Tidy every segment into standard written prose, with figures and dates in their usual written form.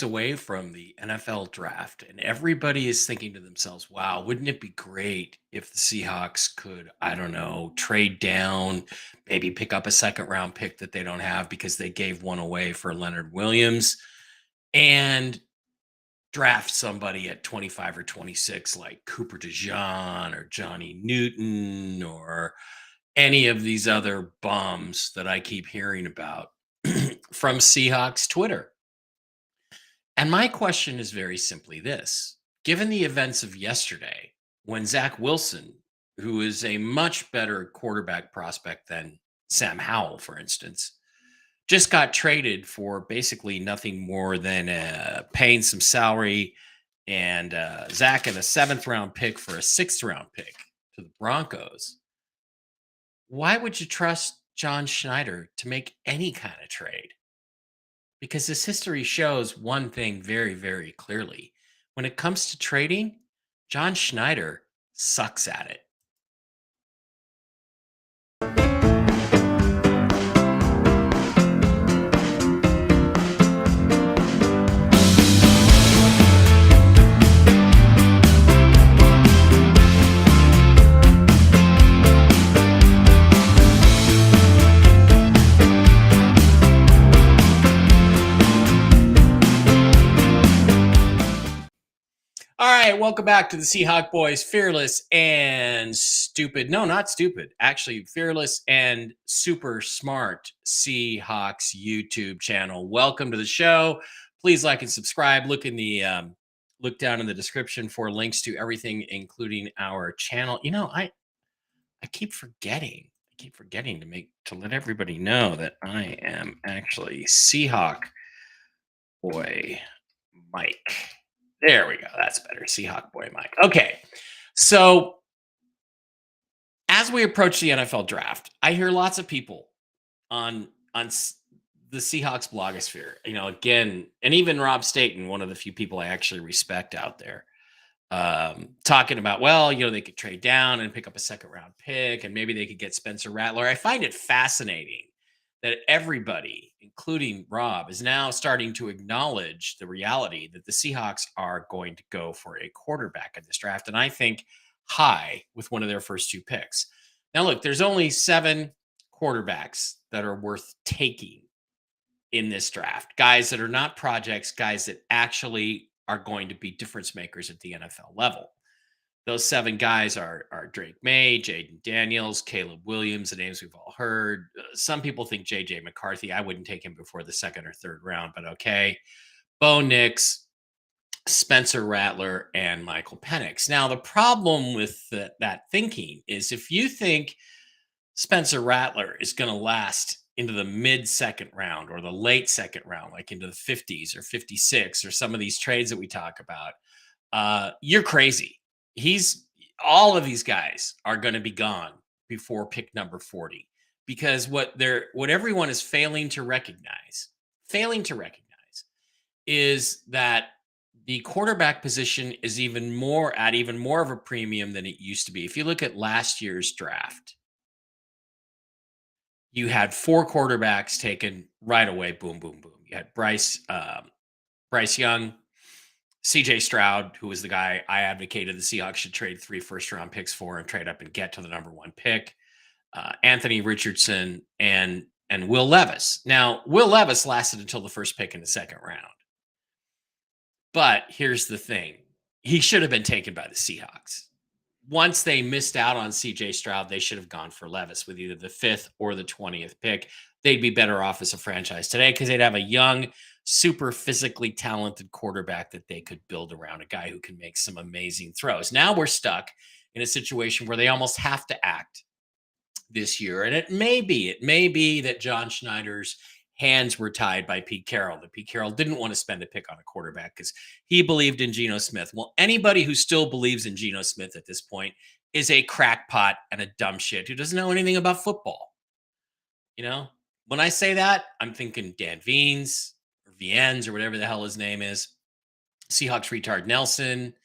away from the NFL draft, and everybody is thinking to themselves, wow, wouldn't it be great if the Seahawks could, I don't know, trade down, maybe pick up a second round pick that they don't have because they gave one away for Leonard Williams and draft somebody at 25 or 26 like Cooper DeJean or Johnny Newton or any of these other bums that I keep hearing about from Seahawks Twitter. And my question is very simply this: given the events of yesterday, when Zach Wilson, who is a much better quarterback prospect than Sam Howell, for instance, just got traded for basically nothing more than paying some salary and Zach and a seventh round pick for a sixth round pick to the Broncos. Why would you trust John Schneider to make any kind of trade? Because this history shows one thing very, very clearly. When it comes to trading, John Schneider sucks at it. All right, welcome back to the Seahawk Boys, fearless and stupid. No, not stupid. Actually, fearless and super smart Seahawks YouTube channel. Welcome to the show. Please like and subscribe. Look down in the description for links to everything, including our channel. I keep forgetting. I keep forgetting to let everybody know that I am actually Seahawk Boy Mike. There we go. That's better. Seahawk Boy Mike. Okay. So as we approach the NFL draft, I hear lots of people on the Seahawks blogosphere, again, and even Rob Staten, one of the few people I actually respect out there, talking about, well, they could trade down and pick up a second round pick, and maybe they could get Spencer Rattler. I find it fascinating that everybody, including Rob, is now starting to acknowledge the reality that the Seahawks are going to go for a quarterback in this draft. And I think high with one of their first two picks. Now, look, there's only 7 quarterbacks that are worth taking in this draft. Guys that are not projects, guys that actually are going to be difference makers at the NFL level. Those 7 guys are Drake May, Jaden Daniels, Caleb Williams, the names we've all heard. Some people think JJ McCarthy. I wouldn't take him before the second or third round, but okay. Bo Nix, Spencer Rattler, and Michael Penix. Now, the problem with that thinking is if you think Spencer Rattler is going to last into the mid second round or the late second round, like into the 50s or 56 or some of these trades that we talk about, you're crazy. He's All of these guys are going to be gone before pick number 40 because what everyone is failing to recognize is that the quarterback position is even more of a premium than it used to be. If you look at last year's draft, you had 4 quarterbacks taken right away. Boom, boom, boom. You had Bryce Young, CJ Stroud, who was the guy I advocated the Seahawks should trade 3 first round picks for and trade up and get to the number 1 pick. Anthony Richardson and Will Levis. Now, Will Levis lasted until the first pick in the second round. But here's the thing. He should have been taken by the Seahawks. Once they missed out on CJ Stroud, they should have gone for Levis with either the 5th or the 20th pick. They'd be better off as a franchise today because they'd have a young, super physically talented quarterback that they could build around, a guy who can make some amazing throws. Now we're stuck in a situation where they almost have to act this year. And it may be that John Schneider's hands were tied by Pete Carroll, that Pete Carroll didn't want to spend a pick on a quarterback because he believed in Geno Smith. Well, anybody who still believes in Geno Smith at this point is a crackpot and a dumb shit who doesn't know anything about football. When I say that, I'm thinking Dan Veens or Viens or whatever the hell his name is, Seahawks retard Nelson,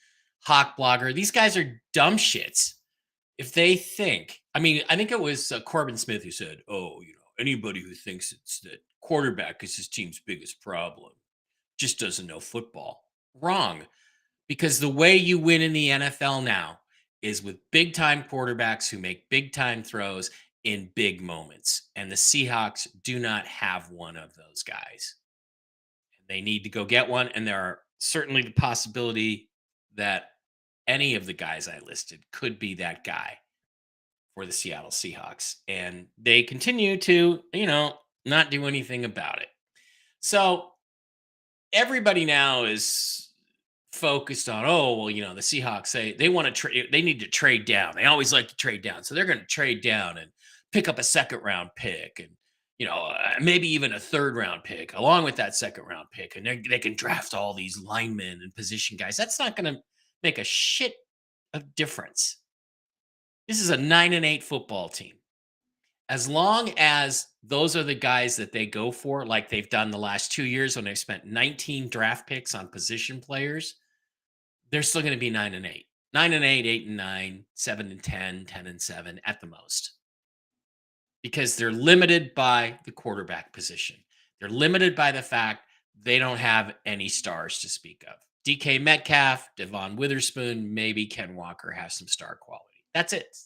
Hawk blogger. These guys are dumb shits. If they think, I mean, I think it was Corbin Smith who said, "Oh, anybody who thinks it's the quarterback is his team's biggest problem just doesn't know football. Wrong. Because the way you win in the NFL now is with big time quarterbacks who make big time throws in big moments. And the Seahawks do not have one of those guys. They need to go get one. And there are certainly the possibility that any of the guys I listed could be that guy for the Seattle Seahawks. And they continue to, not do anything about it. So everybody now is focused on, oh, well, the Seahawks say they want to trade, they need to trade down. They always like to trade down. So they're going to trade down and pick up a second round pick and, maybe even a third round pick along with that second round pick. And they can draft all these linemen and position guys. That's not going to make a shit of difference. This is a 9-8 football team. As long as those are the guys that they go for, like they've done the last 2 years when they've spent 19 draft picks on position players, they're still going to be 9-8. 9-8, 8-9, 7-10, 10-7 at the most. Because they're limited by the quarterback position. They're limited by the fact they don't have any stars to speak of. DK Metcalf, Devon Witherspoon, maybe Ken Walker has some star quality. That's it.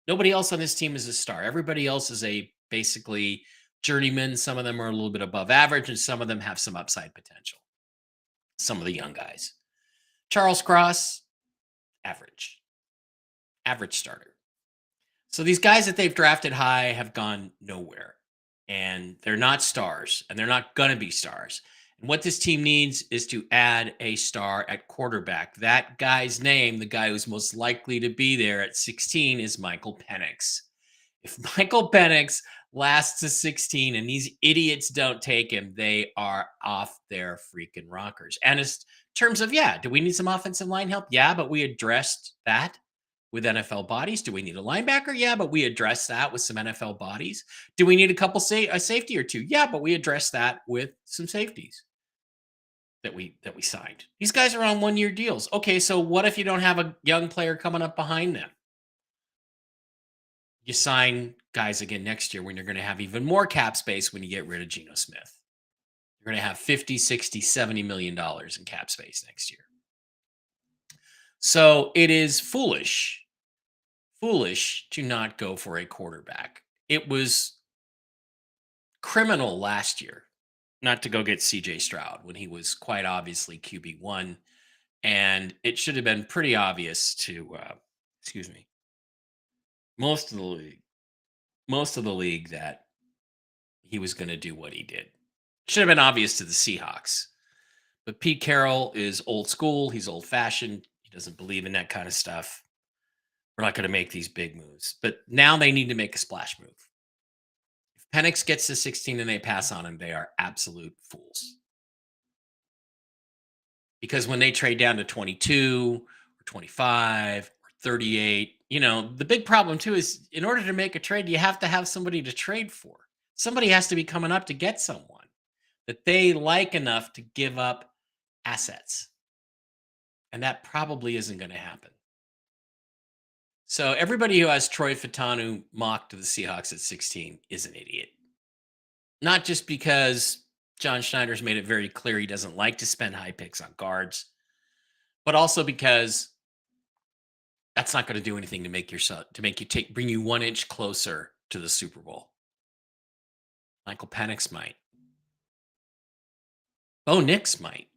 Nobody else on this team is a star. Everybody else is a basically journeyman. Some of them are a little bit above average, and some of them have some upside potential. Some of the young guys. Charles Cross, average starter. So these guys that they've drafted high have gone nowhere, and they're not stars, and they're not going to be stars. And what this team needs is to add a star at quarterback. That guy's name, the guy who's most likely to be there at 16, is Michael Penix. If Michael Penix lasts to 16 and these idiots don't take him, they are off their freaking rockers. And in terms of, do we need some offensive line help? Yeah, but we addressed that with NFL bodies. Do we need a linebacker? Yeah, but we addressed that with some NFL bodies. Do we need a safety or two? Yeah, but we addressed that with some safeties that we signed. These guys are on 1-year deals. Okay, so what if you don't have a young player coming up behind them? You sign guys again next year when you're going to have even more cap space when you get rid of Geno Smith. You're going to have 50, 60, 70 million dollars in cap space next year. So it is foolish to not go for a quarterback. It was criminal last year not to go get CJ Stroud when he was quite obviously QB1. And it should have been pretty obvious to, most of the league that he was going to do what he did. Should have been obvious to the Seahawks. But Pete Carroll is old school. He's old fashioned. He doesn't believe in that kind of stuff. We're not going to make these big moves. But now they need to make a splash move. If Penix gets to 16 and they pass on him, they are absolute fools. Because when they trade down to 22 or 25 or 38, the big problem too is in order to make a trade, you have to have somebody to trade for. Somebody has to be coming up to get someone that they like enough to give up assets. And that probably isn't going to happen. So everybody who has Troy Fautanu mocked to the Seahawks at 16 is an idiot. Not just because John Schneider's made it very clear he doesn't like to spend high picks on guards, but also because that's not going to do anything to bring you 1 inch closer to the Super Bowl. Michael Penix might. Bo Nix might.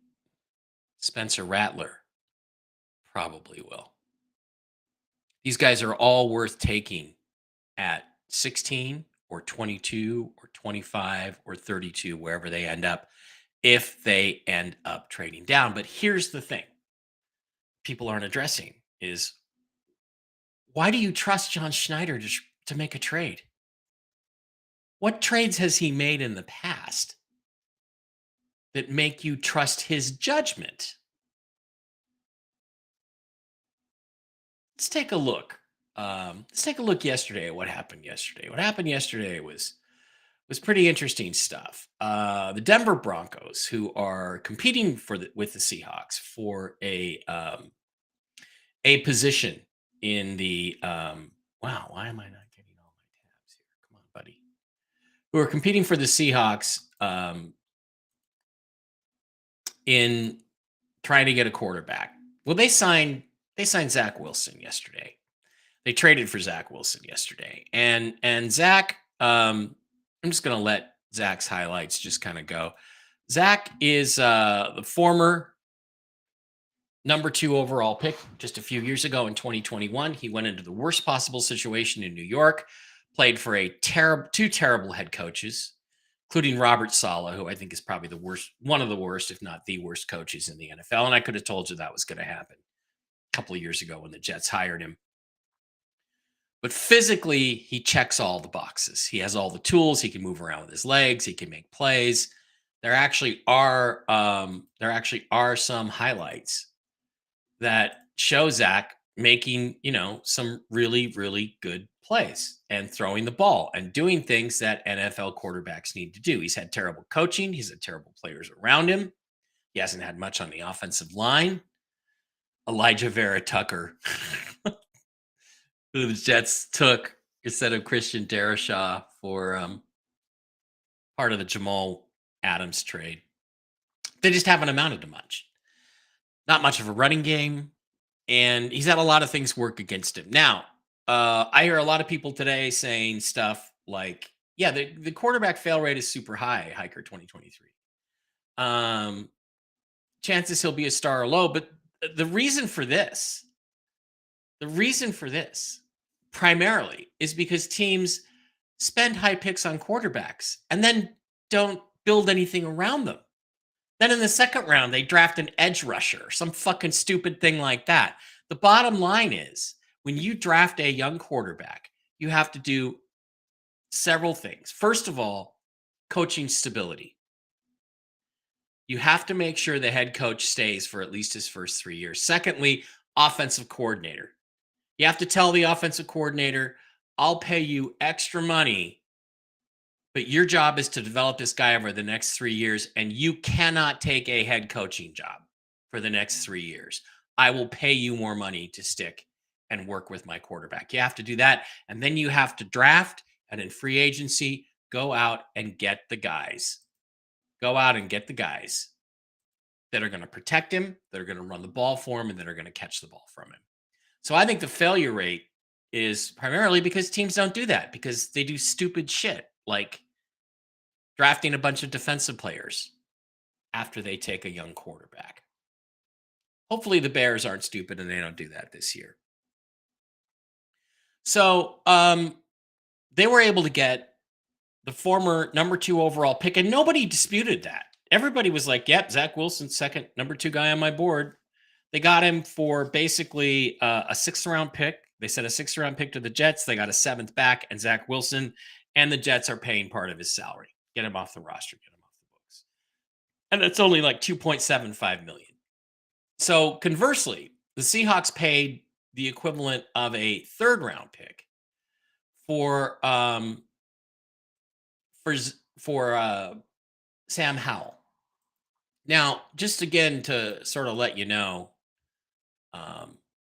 Spencer Rattler probably will. These guys are all worth taking at 16 or 22 or 25 or 32, wherever they end up, if they end up trading down. But here's the thing people aren't addressing is, why do you trust John Schneider to make a trade? What trades has he made in the past that make you trust his judgment? Let's take a look. Let's take a look yesterday at what happened yesterday. What happened yesterday was pretty interesting stuff. The Denver Broncos, who are competing with the Seahawks for a position in the wow, why am I not getting all my tabs here? Come on, buddy. Who are competing for the Seahawks in trying to get a quarterback. Well, they signed Zach Wilson yesterday. They traded for Zach Wilson yesterday, and Zach. I'm just gonna let Zach's highlights just kind of go. Zach is the former number 2 overall pick just a few years ago in 2021. He went into the worst possible situation in New York, played for two terrible head coaches, including Robert Saleh, who I think is probably the worst, one of the worst, if not the worst coaches in the NFL. And I could have told you that was going to happen a couple of years ago when the Jets hired him. But physically, he checks all the boxes. He has all the tools. He can move around with his legs. He can make plays. There actually are some highlights that show Zach making, some really, really good plays and throwing the ball and doing things that NFL quarterbacks need to do. He's had terrible coaching. He's had terrible players around him. He hasn't had much on the offensive line. Elijah Vera Tucker, who the Jets took instead of Christian Darrisaw for part of the Jamal Adams trade. They just haven't amounted to much. Not much of a running game, and he's had a lot of things work against him. Now, I hear a lot of people today saying stuff like, "Yeah, the quarterback fail rate is super high, Hiker 2023. Chances he'll be a star are low." But the reason for this, primarily, is because teams spend high picks on quarterbacks and then don't build anything around them. Then in the second round, they draft an edge rusher, or some fucking stupid thing like that. The bottom line is, when you draft a young quarterback, you have to do several things. First of all, coaching stability. You have to make sure the head coach stays for at least his first 3 years. Secondly, offensive coordinator. You have to tell the offensive coordinator, I'll pay you extra money, but your job is to develop this guy over the next 3 years, and you cannot take a head coaching job for the next 3 years. I will pay you more money to stick and work with my quarterback. You have to do that. And then you have to draft, and in free agency, go out and get the guys. Go out and get the guys that are going to protect him, that are going to run the ball for him, and that are going to catch the ball from him. So I think the failure rate is primarily because teams don't do that, because they do stupid shit like drafting a bunch of defensive players after they take a young quarterback. Hopefully the Bears aren't stupid and they don't do that this year. So they were able to get the former number 2 overall pick, and nobody disputed that. Everybody was like, yep, Zach Wilson, second number 2 guy on my board. They got him for basically a 6th round pick. They sent a 6th round pick to the Jets. They got a 7th back and Zach Wilson, and the Jets are paying part of his salary. Get him off the roster, get him off the books. And it's only like $2.75 million. So conversely, the Seahawks paid the equivalent of a 3rd round pick for Sam Howell. Now, just again to sort of let you know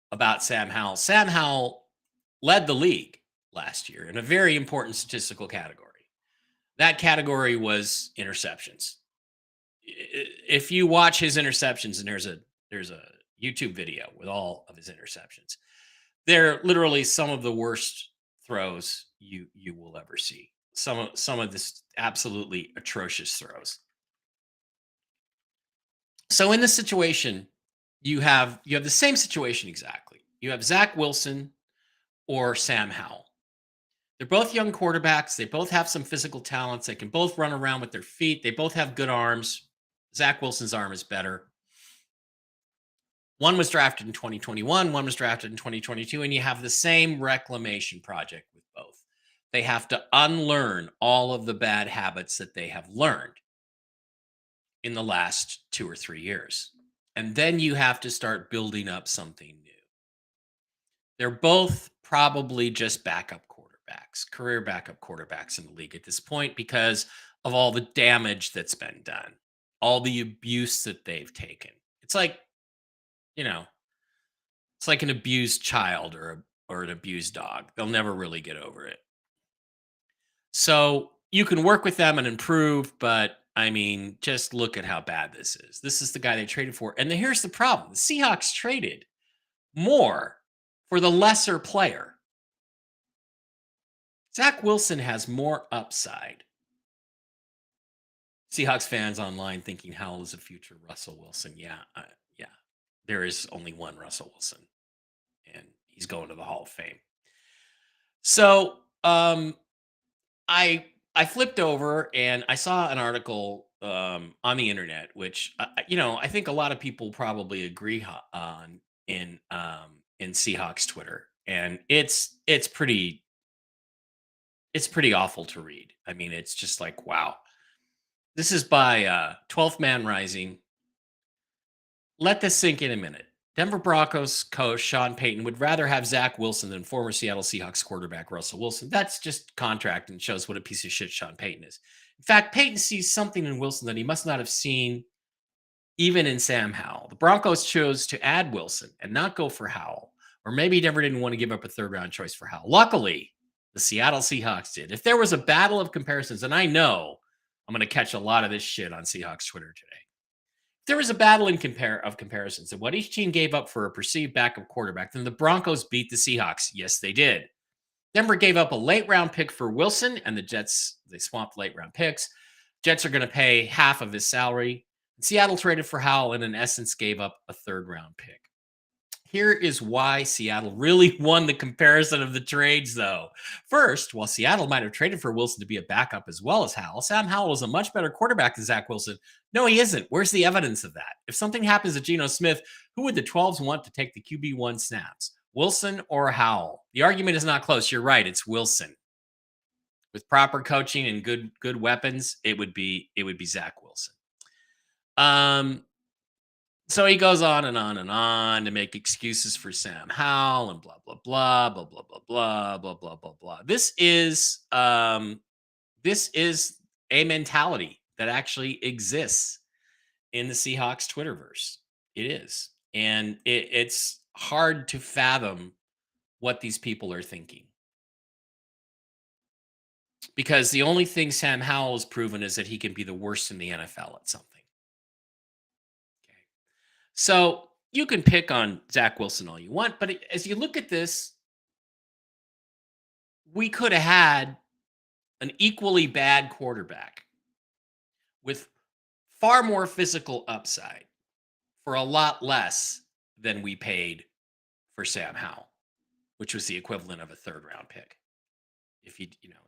about Sam Howell. Sam Howell led the league last year in a very important statistical category. That category was interceptions. If you watch his interceptions, and there's a YouTube video with all of his interceptions, they're literally some of the worst throws you will ever see. Some of this absolutely atrocious throws. So in this situation, you have the same situation exactly. You have Zach Wilson or Sam Howell. They're both young quarterbacks. They both have some physical talents. They can both run around with their feet. They both have good arms. Zach Wilson's arm is better. One was drafted in 2021. One was drafted in 2022. And you have the same reclamation project with both. They have to unlearn all of the bad habits that they have learned in the last 2 or 3 years. And then you have to start building up something new. They're both probably just career backup quarterbacks in the league at this point, because of all the damage that's been done, all the abuse that they've taken. It's like, it's like an abused child or an abused dog. They'll never really get over it. So you can work with them and improve, but I mean, just look at how bad this is. This is the guy they traded for. And then here's the problem: the Seahawks traded more for the lesser player. Zach Wilson has more upside. Seahawks fans online thinking Howell is a future Russell Wilson. Yeah, yeah. There is only one Russell Wilson, and he's going to the Hall of Fame. So, I flipped over and I saw an article on the internet, which I think a lot of people probably agree on in Seahawks Twitter, and it's pretty awful to read. I mean, it's just like, wow. This is by 12th Man Rising. Let this sink in a minute. Denver Broncos coach Sean Payton would rather have Zach Wilson than former Seattle Seahawks quarterback Russell Wilson. That's just contract and shows what a piece of shit Sean Payton is. In fact, Payton sees something in Wilson that he must not have seen even in Sam Howell. The Broncos chose to add Wilson and not go for Howell, or maybe Denver didn't want to give up a third round choice for Howell. Luckily, the Seattle Seahawks did. If there was a battle of comparisons, and I know I'm going to catch a lot of this shit on Seahawks Twitter today. There was a battle of comparisons of what each team gave up for a perceived backup quarterback. Then the Broncos beat the Seahawks. Yes, they did. Denver gave up a late round pick for Wilson, and the Jets, they swapped late round picks. Jets are going to pay half of his salary. Seattle traded for Howell and in essence gave up a third round pick. Here is why Seattle really won the comparison of the trades, though. First, while Seattle might have traded for Wilson to be a backup as well as Howell, Sam Howell is a much better quarterback than Zach Wilson. No, he isn't. Where's the evidence of that? If something happens to Geno Smith, who would the 12s want to take the QB1 snaps? Wilson or Howell? The argument is not close. You're right. It's Wilson. With proper coaching and good weapons, it would be Zach Wilson. So he goes on and on and on to make excuses for Sam Howell and blah blah blah blah blah blah blah blah blah blah blah. This is a mentality that actually exists in the Seahawks Twitterverse. It is, and it's hard to fathom what these people are thinking, because the only thing Sam Howell has proven is that he can be the worst in the NFL at something. So you can pick on Zach Wilson all you want, but as you look at this, we could have had an equally bad quarterback with far more physical upside for a lot less than we paid for Sam Howell, which was the equivalent of a third round pick. If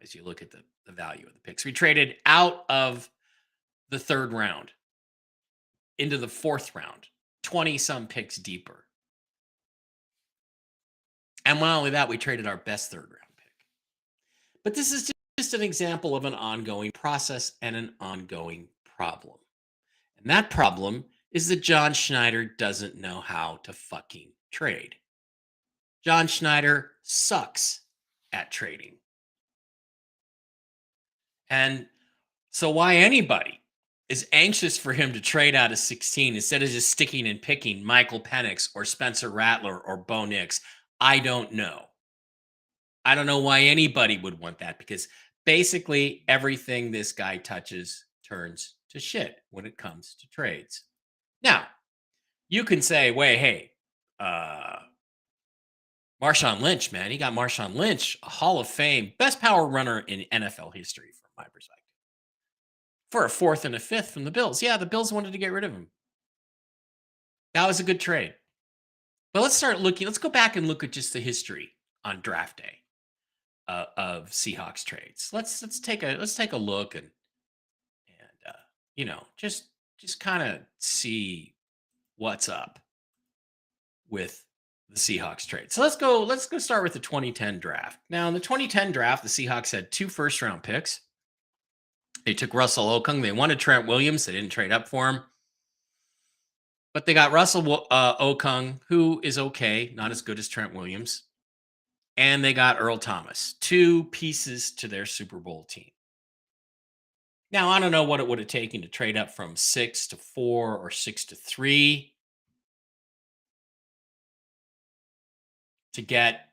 as you look at the value of the picks, we traded out of the third round into the fourth round, 20 some picks deeper. And not only that, we traded our best third round pick. But this is just an example of an ongoing process and an ongoing problem. And that problem is that John Schneider doesn't know how to fucking trade. John Schneider sucks at trading. And so why anybody is anxious for him to trade out of 16 instead of just sticking and picking Michael Penix or Spencer Rattler or Bo Nix, I don't know. I don't know why anybody would want that, because basically everything this guy touches turns to shit when it comes to trades. Now, you can say, wait, hey, Marshawn Lynch, man, he got Marshawn Lynch, a Hall of Fame, best power runner in NFL history from my perspective, for a fourth and a fifth from the Bills. Yeah, the Bills wanted to get rid of him. That was a good trade. But let's go back and look at just the history on draft day of Seahawks trades. Let's take a look and just kind of see what's up with the Seahawks trade. So let's go start with the 2010 draft. Now, in the 2010 draft, the Seahawks had 2 first-round picks. They took Russell Okung. They wanted Trent Williams. They didn't trade up for him. But they got Russell Okung, who is okay, not as good as Trent Williams. And they got Earl Thomas, 2 pieces to their Super Bowl team. Now, I don't know what it would have taken to trade up from 6 to 4 or 6 to 3 to get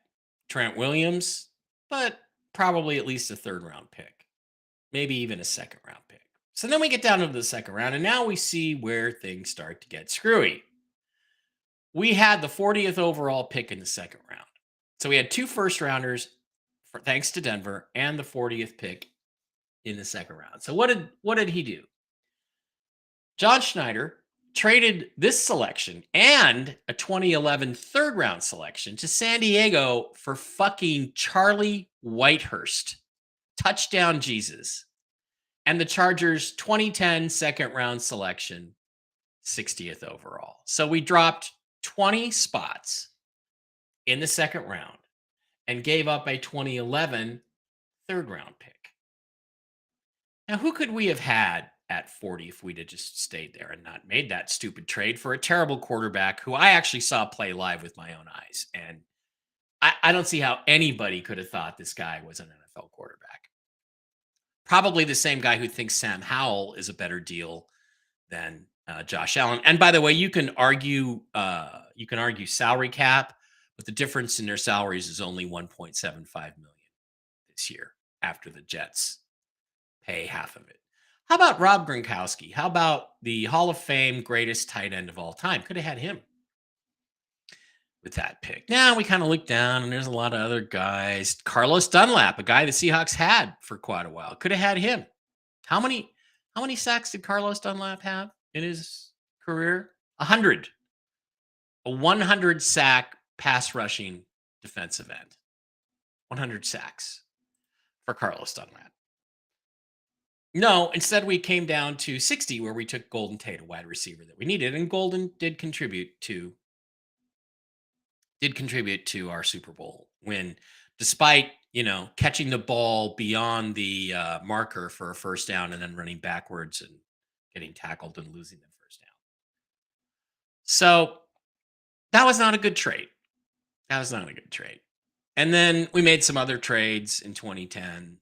Trent Williams, but probably at least a third round pick, maybe even a second round pick. So then we get down to the second round, and now we see where things start to get screwy. We had the 40th overall pick in the second round. So we had two first rounders, thanks to Denver, and the 40th pick in the second round. So what did he do? John Schneider traded this selection and a 2011 third round selection to San Diego for fucking Charlie Whitehurst, touchdown Jesus, and the Chargers 2010 second round selection, 60th overall. So we dropped 20 spots in the second round and gave up a 2011 third round pick. Now, who could we have had at 40 if we'd have just stayed there and not made that stupid trade for a terrible quarterback who I actually saw play live with my own eyes? And I don't see how anybody could have thought this guy was an NFL quarterback. Probably the same guy who thinks Sam Howell is a better deal than Josh Allen. And by the way, you can argue salary cap, but the difference in their salaries is only 1.75 million this year after the Jets pay half of it. How about Rob Gronkowski? How about the Hall of Fame greatest tight end of all time? Could have had him with that pick. Now we kind of look down and there's a lot of other guys. Carlos Dunlap, a guy the Seahawks had for quite a while. Could have had him. How many sacks did Carlos Dunlap have in his career? 100. A 100 sack pass rushing defensive end. 100 sacks for Carlos Dunlap. No, instead we came down to 60, where we took Golden Tate, a wide receiver that we needed, and Golden did contribute to our Super Bowl win, despite catching the ball beyond the marker for a first down and then running backwards and getting tackled and losing the first down. So that was not a good trade. And then we made some other trades in 2010,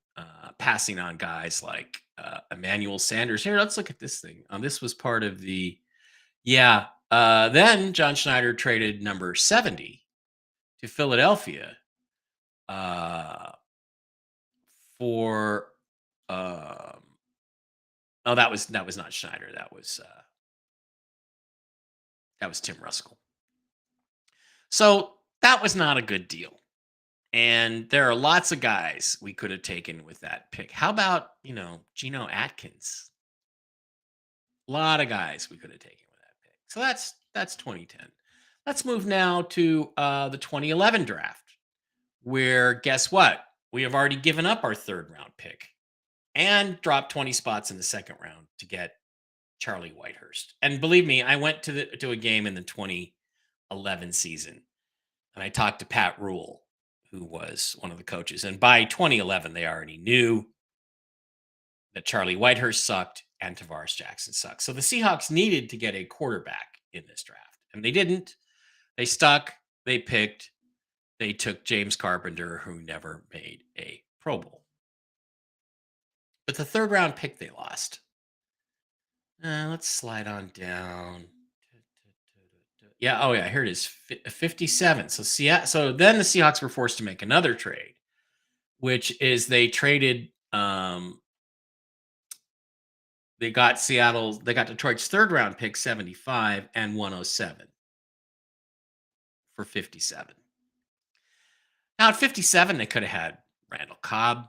passing on guys like Emmanuel Sanders. Here, let's look at this thing. This was part of the, then John Schneider traded number 70 to Philadelphia for, that was not Schneider. That was Tim Ruskell. So that was not a good deal. And there are lots of guys we could have taken with that pick. How about, Geno Atkins? A lot of guys we could have taken with that pick. So that's 2010. Let's move now to the 2011 draft, where guess what? We have already given up our third round pick and dropped 20 spots in the second round to get Charlie Whitehurst. And believe me, I went to a game in the 2011 season, and I talked to Pat Rule, who was one of the coaches. And by 2011, they already knew that Charlie Whitehurst sucked and Tavares Jackson sucked. So the Seahawks needed to get a quarterback in this draft, and they didn't. They stuck. They picked. They took James Carpenter, who never made a Pro Bowl. But the third round pick they lost. Let's slide on down. Yeah, here it is, 57. So then the Seahawks were forced to make another trade, which is they traded. They got Detroit's third round pick 75 and 107 for 57. Now at 57, they could have had Randall Cobb.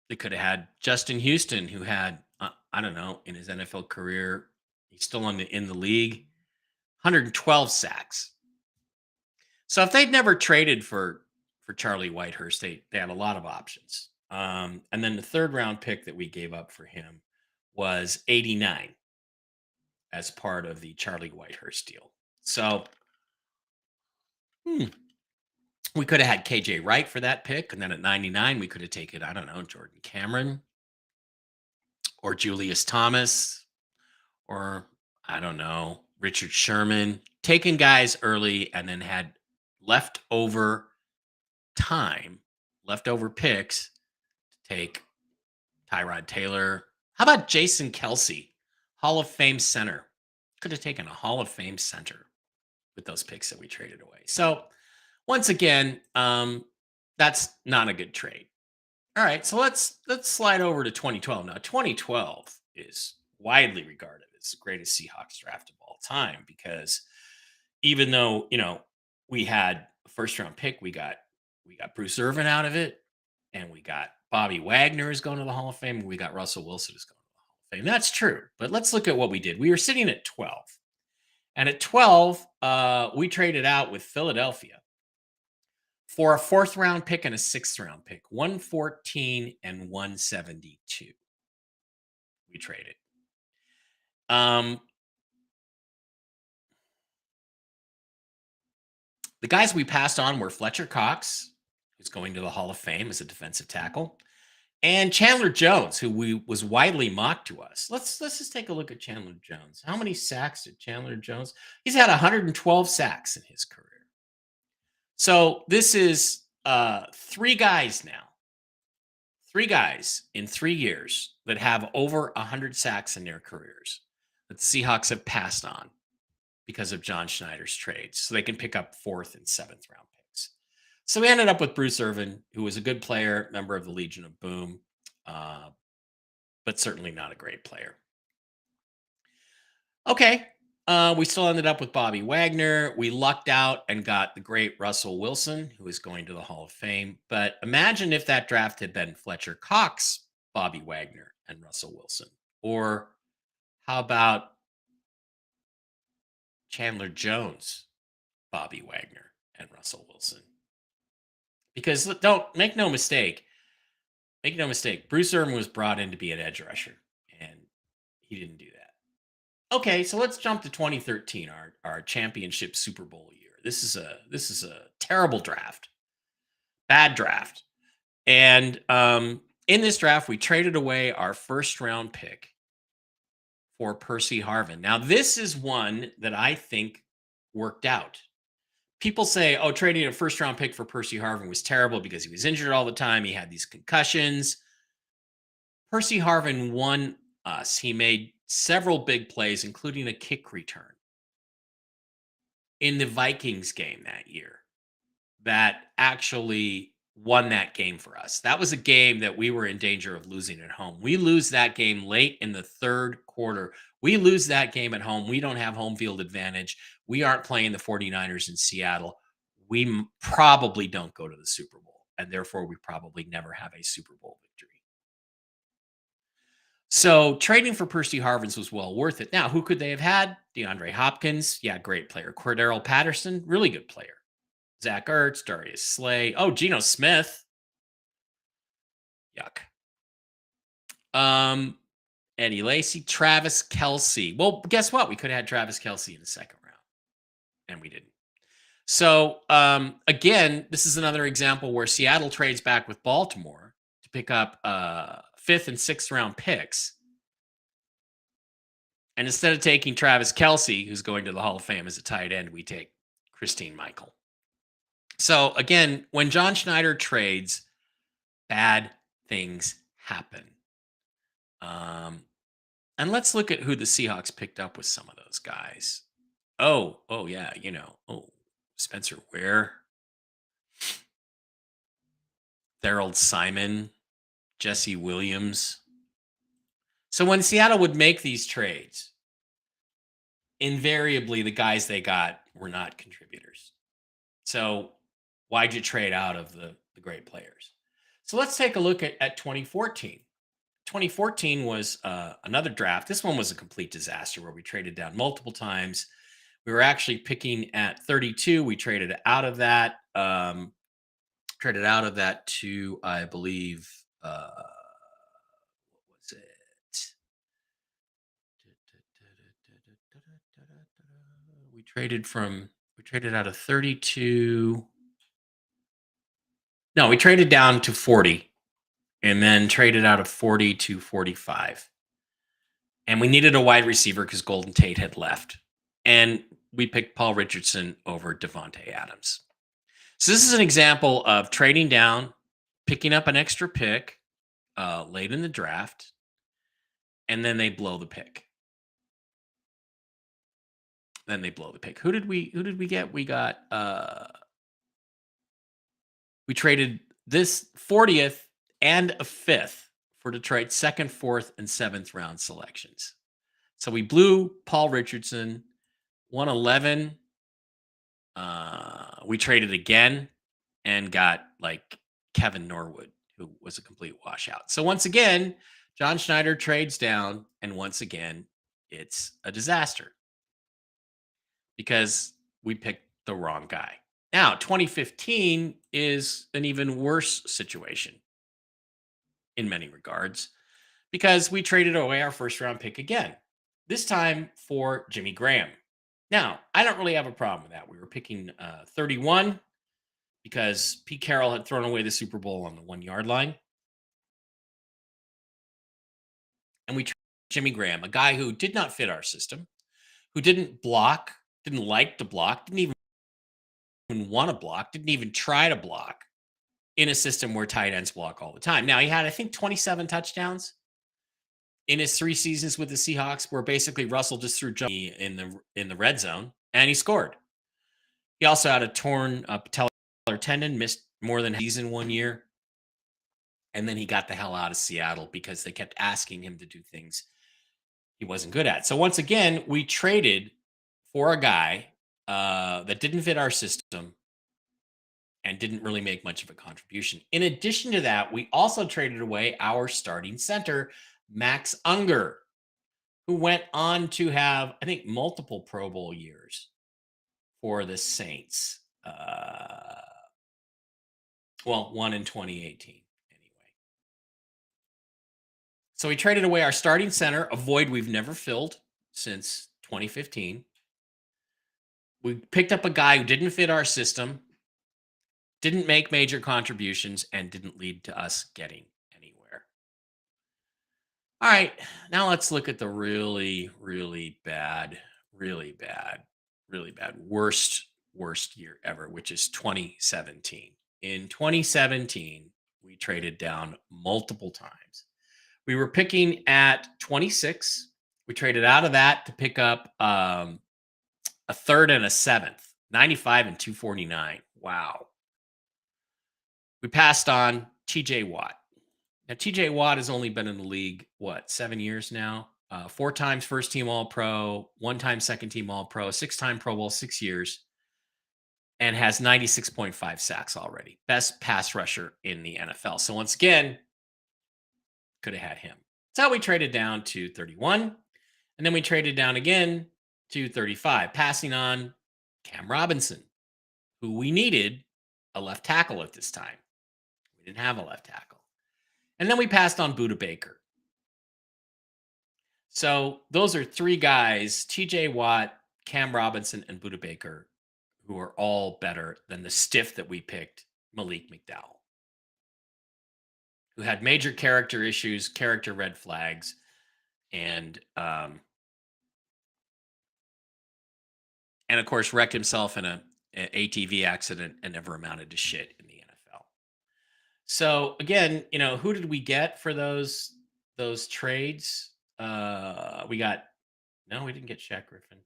They could have had Justin Houston, who had I don't know, in his NFL career, he's still in the league, 112 sacks. So if they'd never traded for Charlie Whitehurst, they had a lot of options. And then the third round pick that we gave up for him was 89 as part of the Charlie Whitehurst deal. So we could have had KJ Wright for that pick. And then at 99, we could have taken, I don't know, Jordan Cameron or Julius Thomas or, I don't know, Richard Sherman, taken guys early and then had leftover picks to take Tyrod Taylor. How about Jason Kelsey, Hall of Fame center? Could have taken a Hall of Fame center with those picks that we traded away. So once again, that's not a good trade. All right, so let's slide over to 2012. Now, 2012 is widely regarded as the greatest Seahawks draft of all time because even though, we had a first round pick, we got Bruce Irvin out of it, and we got Bobby Wagner is going to the Hall of Fame, and we got Russell Wilson is going to the Hall of Fame. That's true. But let's look at what we did. We were sitting at 12. And at 12, we traded out with Philadelphia for a fourth round pick and a sixth round pick, 114 and 172. We traded. The guys we passed on were Fletcher Cox, who's going to the Hall of Fame as a defensive tackle, and Chandler Jones, who was widely mocked to us. Let's just take a look at Chandler Jones. How many sacks did Chandler Jones? He's had 112 sacks in his career. So this is three guys now. Three guys in 3 years that have over 100 sacks in their careers that the Seahawks have passed on because of John Schneider's trades. So they can pick up fourth and seventh round picks. So we ended up with Bruce Irvin, who was a good player, member of the Legion of Boom, but certainly not a great player. Okay. We still ended up with Bobby Wagner. We lucked out and got the great Russell Wilson, who is going to the Hall of Fame. But imagine if that draft had been Fletcher Cox, Bobby Wagner, and Russell Wilson. Or how about Chandler Jones, Bobby Wagner, and Russell Wilson? Because don't make no mistake. Make no mistake. Bruce Irvin was brought in to be an edge rusher, and he didn't do that. Okay, so let's jump to 2013, our championship Super Bowl year. This is a terrible draft, bad draft, and in this draft we traded away our first round pick for Percy Harvin. Now this is one that I think worked out. People say, oh, trading a first round pick for Percy Harvin was terrible because he was injured all the time. He had these concussions. Percy Harvin won us. He made several big plays, including a kick return in the Vikings game that year that actually won that game for us. That was a game that we were in danger of losing at home. We lose that game late in the third quarter. We lose that game at home. We don't have home field advantage. We aren't playing the 49ers in Seattle. We probably don't go to the Super Bowl, and therefore we probably never have a Super Bowl victory. So trading for Percy Harvin was well worth it. Now, who could they have had? DeAndre Hopkins, yeah, great player. Cordero Patterson, really good player. Zach Ertz, Darius Slay. Oh, Geno Smith. Yuck. Eddie Lacy, Travis Kelce. Well, guess what? We could have had Travis Kelce in the second round, and we didn't. So, again, this is another example where Seattle trades back with Baltimore to pick up fifth and sixth round picks. And instead of taking Travis Kelce, who's going to the Hall of Fame as a tight end, we take Christine Michael. So again, when John Schneider trades, bad things happen. And let's look at who the Seahawks picked up with some of those guys. Oh yeah, Spencer Ware, Harold Simon, Jesse Williams. So when Seattle would make these trades, invariably the guys they got were not contributors. So why'd you trade out of the great players? So let's take a look at 2014. 2014 was another draft. This one was a complete disaster where we traded down multiple times. We were actually picking at 32. We traded out of that. To, I believe, what was it? We traded out of 32. No, we traded down to 40 and then traded out of 40 to 45. And we needed a wide receiver because Golden Tate had left. And we picked Paul Richardson over Devontae Adams. So this is an example of trading down, picking up an extra pick late in the draft, and then they blow the pick. Who did we get? We got we traded this 40th and a 5th for Detroit's second, fourth, and seventh round selections. So we blew Paul Richardson, 111. We traded again and got like Kevin Norwood, who was a complete washout. So once again, John Schneider trades down, and once again, it's a disaster because we picked the wrong guy. Now, 2015 is an even worse situation in many regards because we traded away our first round pick again, this time for Jimmy Graham. Now, I don't really have a problem with that. We were picking 31 because Pete Carroll had thrown away the Super Bowl on the 1 yard line. And we traded Jimmy Graham, a guy who did not fit our system, who didn't block, didn't like to block, didn't even want to block, didn't even try to block in a system where tight ends block all the time. Now, he had, I think, 27 touchdowns in his 3 seasons with the Seahawks, where basically Russell just threw Johnny in the red zone and he scored. He also had a torn patellar tendon, missed more than a season 1 year. And then he got the hell out of Seattle because they kept asking him to do things he wasn't good at. So once again, we traded for a guy that didn't fit our system and didn't really make much of a contribution. In addition to that, we also traded away our starting center, Max Unger, who went on to have, I think, multiple Pro Bowl years for the Saints. Well, one in 2018. So we traded away our starting center, a void we've never filled since 2015. We picked up a guy who didn't fit our system, didn't make major contributions, and didn't lead to us getting anywhere. All right, now let's look at the really, really bad, worst year ever, which is 2017. In 2017, we traded down multiple times. We were picking at 26. We traded out of that to pick up a third and a seventh, 95 and 249. Wow. We passed on TJ Watt. Now, TJ Watt has only been in the league, 7 years now? 4 times first team All Pro, 1 time second team All Pro, 6-time Pro Bowl, 6 years, and has 96.5 sacks already. Best pass rusher in the NFL. So once again, could have had him. So we traded down to 31, and then we traded down again to 35, passing on Cam Robinson, who we needed a left tackle at this time. We didn't have a left tackle. And then we passed on Budda Baker. So those are 3 guys, TJ Watt, Cam Robinson, and Budda Baker, who are all better than the stiff that we picked, Malik McDowell, who had major character issues, character red flags, and of course wrecked himself in an ATV accident and never amounted to shit in the NFL. So again, who did we get for those trades? We didn't get Shaq Griffin.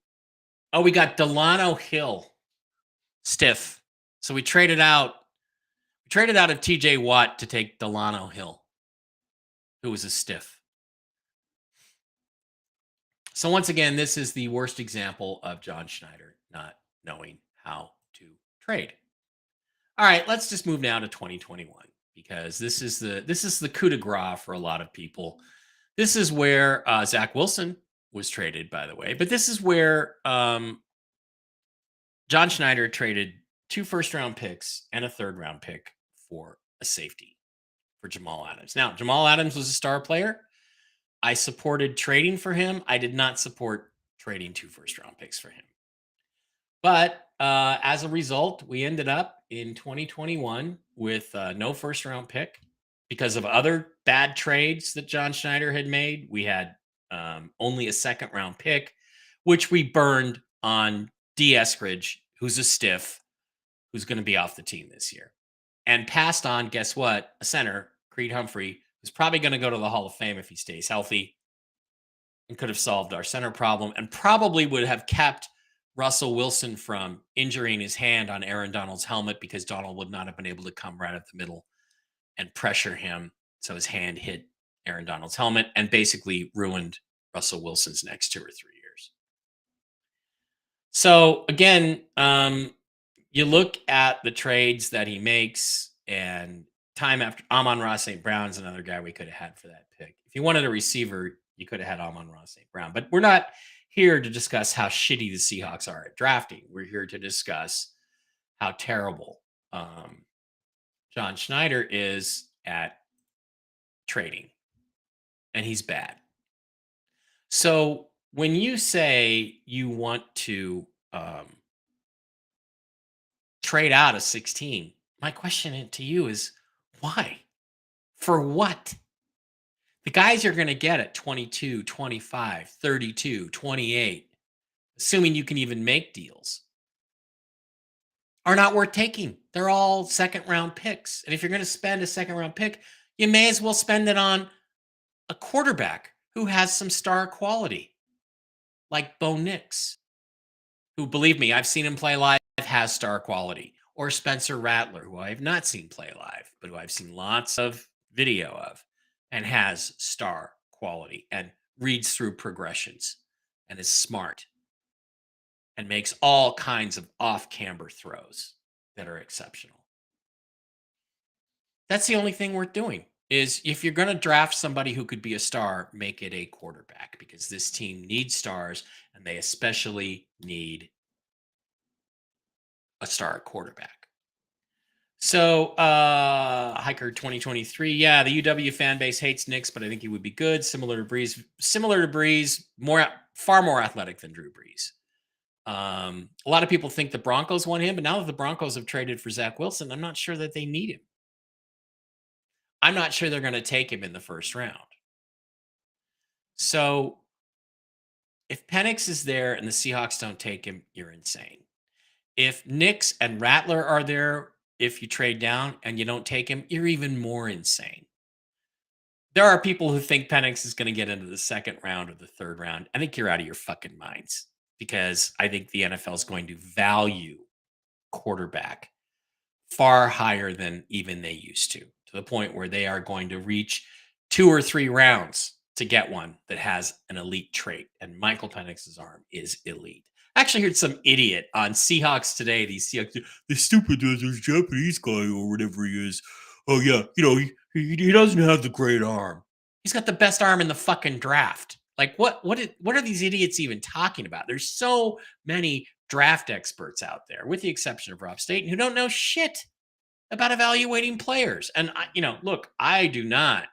Oh, we got Delano Hill, stiff. So we traded out of TJ Watt to take Delano Hill, who was a stiff. So once again, this is the worst example of John Schneider not knowing how to trade. All right, let's just move now to 2021 because this is the coup de grace for a lot of people. This is where Zach Wilson was traded, by the way, but this is where John Schneider traded 2 first-round picks and a third-round pick for a safety for Jamal Adams. Now, Jamal Adams was a star player. I supported trading for him. I did not support trading 2 first-round picks for him. But as a result, we ended up in 2021 with no first-round pick because of other bad trades that John Schneider had made. We had only a second-round pick, which we burned on D. Eskridge, who's a stiff, who's going to be off the team this year. And passed on, guess what? A center, Creed Humphrey, who's probably going to go to the Hall of Fame if he stays healthy, and could have solved our center problem and probably would have kept Russell Wilson from injuring his hand on Aaron Donald's helmet because Donald would not have been able to come right up the middle and pressure him so his hand hit Aaron Donald's helmet and basically ruined Russell Wilson's next 2 or 3 years. So again, you look at the trades that he makes, and time after Amon-Ra St. Brown's another guy we could have had for that pick. If you wanted a receiver, you could have had Amon-Ra St. Brown. But we're not here to discuss how shitty the Seahawks are at drafting. We're here to discuss how terrible John Schneider is at trading, and he's bad. So when you say you want to trade out a 16, my question to you is why? For what? The guys you're going to get at 22, 25, 32, 28, assuming you can even make deals, are not worth taking. They're all second round picks. And if you're going to spend a second round pick, you may as well spend it on a quarterback who has some star quality, like Bo Nix, who, believe me, I've seen him play live, has star quality, or Spencer Rattler, who I have not seen play live, but who I've seen lots of video of and has star quality and reads through progressions and is smart and makes all kinds of off camber throws that are exceptional. That's the only thing worth doing. Is if you're going to draft somebody who could be a star, make it a quarterback, because this team needs stars and they especially need a star quarterback. So, Hiker 2023, yeah, the UW fan base hates Knicks, but I think he would be good. Similar to Breeze, far more athletic than Drew Brees. A lot of people think the Broncos want him, but now that the Broncos have traded for Zach Wilson, I'm not sure that they need him. I'm not sure they're going to take him in the first round. So, if Penix is there and the Seahawks don't take him, you're insane. If Nix and Rattler are there, if you trade down and you don't take him, you're even more insane. There are people who think Penix is going to get into the second round or the third round. I think you're out of your fucking minds, because I think the NFL is going to value quarterback far higher than even they used to the point where they are going to reach 2 or 3 rounds to get one that has an elite trait. And Michael Penix's arm is elite. I actually heard some idiot on Seahawks Today. These Seahawks, the stupid this Japanese guy or whatever he is. Oh yeah, he doesn't have the great arm. He's got the best arm in the fucking draft. Like what are these idiots even talking about? There's so many draft experts out there, with the exception of Rob Staten, who don't know shit about evaluating players. And look, I do not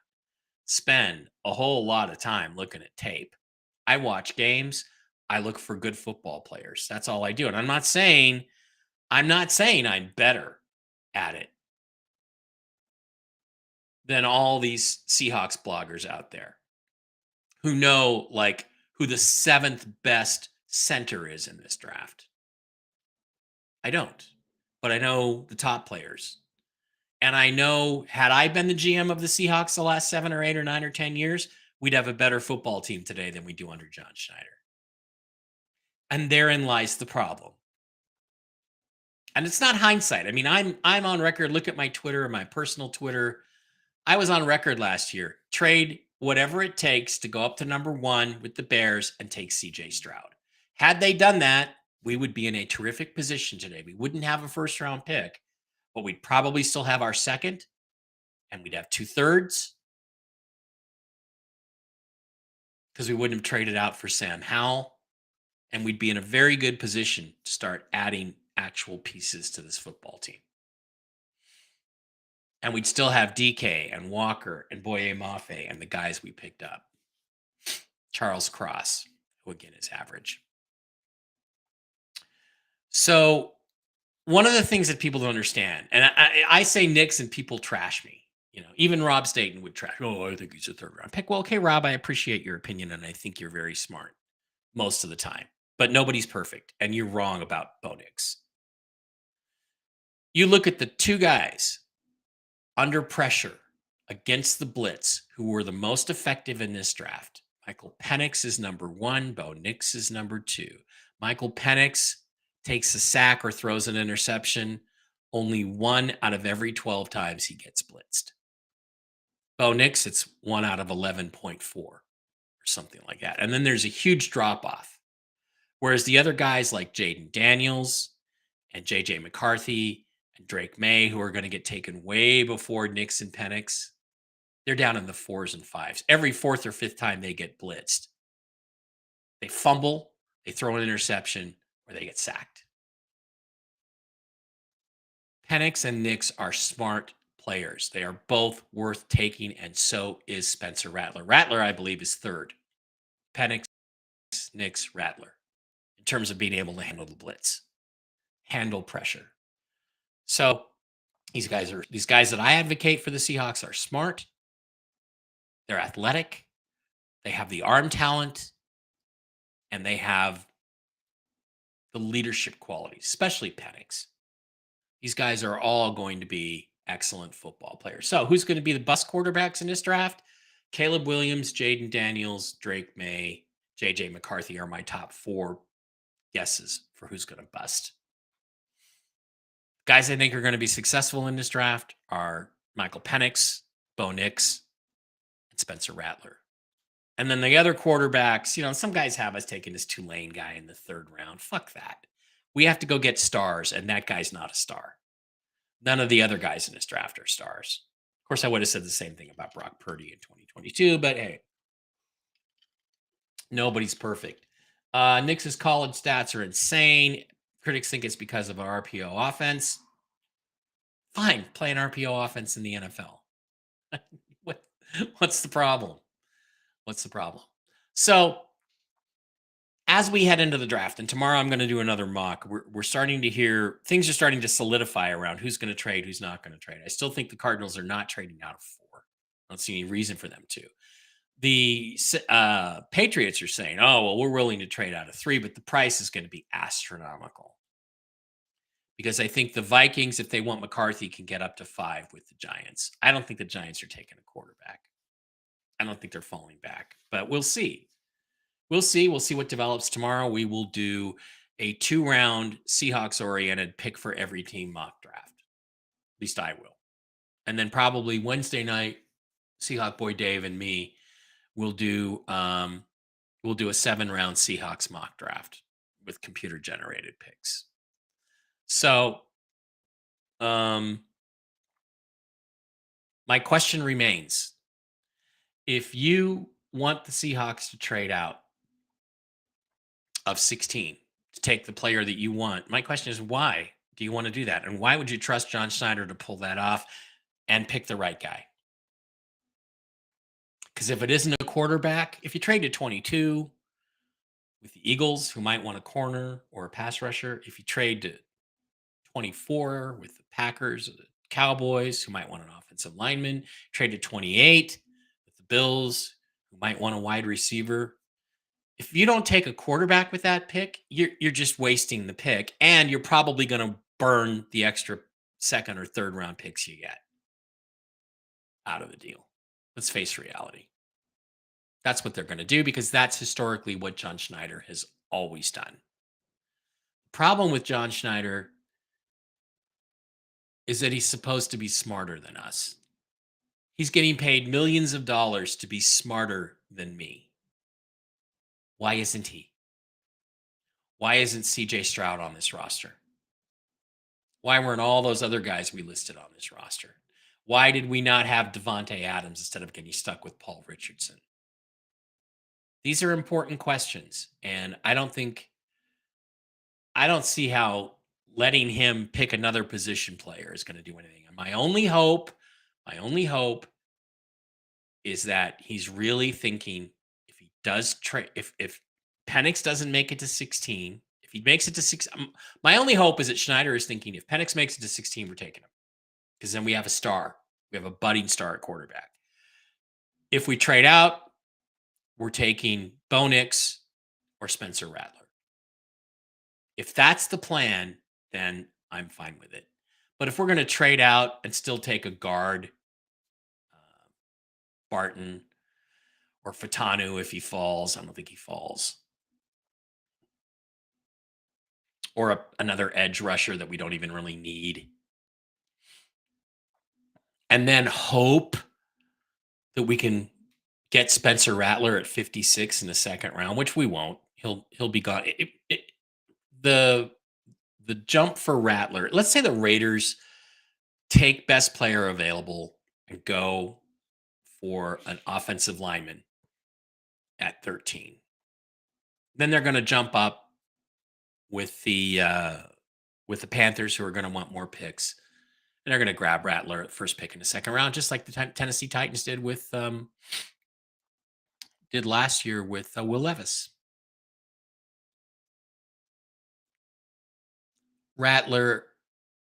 spend a whole lot of time looking at tape. I watch games. I look for good football players. That's all I do. And I'm not saying I'm better at it than all these Seahawks bloggers out there who know who the 7th best center is in this draft. I don't, but I know the top players. And I know, had I been the GM of the Seahawks the last 7 or 8 or 9 or 10 years, we'd have a better football team today than we do under John Schneider. And therein lies the problem. And it's not hindsight. I mean, I'm on record. Look at my Twitter, my personal Twitter. I was on record last year. Trade whatever it takes to go up to number 1 with the Bears and take CJ Stroud. Had they done that, we would be in a terrific position today. We wouldn't have a first round pick, but we'd probably still have our second, and we'd have 2/3, because we wouldn't have traded out for Sam Howell, and we'd be in a very good position to start adding actual pieces to this football team. And we'd still have DK and Walker and Boye Mafe and the guys we picked up. Charles Cross, who again is average. So one of the things that people don't understand, and I say Knicks and people trash me. Even Rob Staten would trash. Oh, I think he's a 3rd round pick. Well, okay, Rob, I appreciate your opinion, and I think you're very smart most of the time. But nobody's perfect, and you're wrong about Bo Nix. You look at the 2 guys under pressure against the blitz who were the most effective in this draft. Michael Penix is number 1. Bo Nix is number 2. Michael Penix takes a sack or throws an interception only 1 out of every 12 times he gets blitzed. Bo Nix, it's 1 out of 11.4 or something like that. And then there's a huge drop off. Whereas the other guys like Jaden Daniels and JJ McCarthy and Drake May, who are going to get taken way before Nix and Penix, they're down in the 4s and 5s. Every 4th or 5th time they get blitzed, they fumble, they throw an interception, or they get sacked. Penix and Nix are smart players. They are both worth taking, and so is Spencer Rattler. Rattler, I believe, is third. Penix, Nix, Rattler, in terms of being able to handle the blitz, handle pressure. So these guys that I advocate for the Seahawks are smart. They're athletic. They have the arm talent, and they have the leadership qualities, especially Penix. These guys are all going to be excellent football players. So, who's going to be the bust quarterbacks in this draft? Caleb Williams, Jaden Daniels, Drake May, JJ McCarthy are my top 4 guesses for who's going to bust. Guys I think are going to be successful in this draft are Michael Penix, Bo Nix, and Spencer Rattler. And then the other quarterbacks, some guys have us taking this Tulane guy in the 3rd round. Fuck that. We have to go get stars, and that guy's not a star. None of the other guys in this draft are stars. Of course, I would have said the same thing about Brock Purdy in 2022, but hey, nobody's perfect. Nix's college stats are insane. Critics think it's because of an RPO offense. Fine, play an RPO offense in the NFL. What's the problem? What's the problem? So, as we head into the draft, and tomorrow I'm going to do another mock, we're starting to hear things are starting to solidify around who's going to trade, who's not going to trade. I still think the Cardinals are not trading out of 4. I don't see any reason for them to. The Patriots are saying, oh, well, we're willing to trade out of 3, but the price is going to be astronomical. Because I think the Vikings, if they want McCarthy, can get up to 5 with the Giants. I don't think the Giants are taking a quarterback. I don't think they're falling back, but we'll see. We'll see. We'll see what develops tomorrow. We will do a 2-round Seahawks-oriented pick for every team mock draft. At least I will. And then probably Wednesday night, Seahawk Boy Dave and me will do a 7-round Seahawks mock draft with computer-generated picks. So, my question remains: if you want the Seahawks to trade out of 16 to take the player that you want, my question is, why do you want to do that? And why would you trust John Schneider to pull that off and pick the right guy? Because if it isn't a quarterback, if you trade to 22 with the Eagles, who might want a corner or a pass rusher, if you trade to 24 with the Packers or the Cowboys, who might want an offensive lineman, trade to 28 with the Bills, who might want a wide receiver. If you don't take a quarterback with that pick, you're just wasting the pick, and you're probably going to burn the extra 2nd or 3rd round picks you get out of the deal. Let's face reality. That's what they're going to do, because that's historically what John Schneider has always done. The problem with John Schneider is that he's supposed to be smarter than us. He's getting paid millions of dollars to be smarter than me. Why isn't he? Why isn't CJ Stroud on this roster? Why weren't all those other guys we listed on this roster? Why did we not have Devontae Adams instead of getting stuck with Paul Richardson? These are important questions, and I don't see how letting him pick another position player is going to do anything. And my only hope is that he's really thinking, if he does trade, if Penix doesn't make it to 16, if he makes it to 6, my only hope is that Schneider is thinking, if Penix makes it to 16, we're taking him, because then we have a star. We have a budding star at quarterback. If we trade out, we're taking Bo Nix or Spencer Rattler. If that's the plan, then I'm fine with it. But if we're going to trade out and still take a guard, Barton or Fatanu, if he falls, I don't think he falls, or another edge rusher that we don't even really need, and then hope that we can get Spencer Rattler at 56 in the second round, which we won't. He'll be gone. The the jump for Rattler. Let's say the Raiders take best player available and go for an offensive lineman at 13. Then they're going to jump up with the Panthers, who are going to want more picks, and they're going to grab Rattler at first pick in the second round, just like the Tennessee Titans did with did last year with Will Levis. Rattler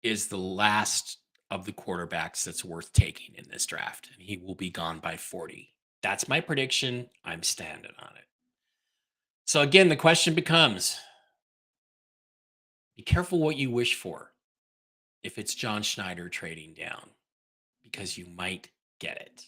is the last of the quarterbacks that's worth taking in this draft, and he will be gone by 40. That's my prediction. I'm standing on it. So again, the question becomes, be careful what you wish for if it's John Schneider trading down, because you might get it.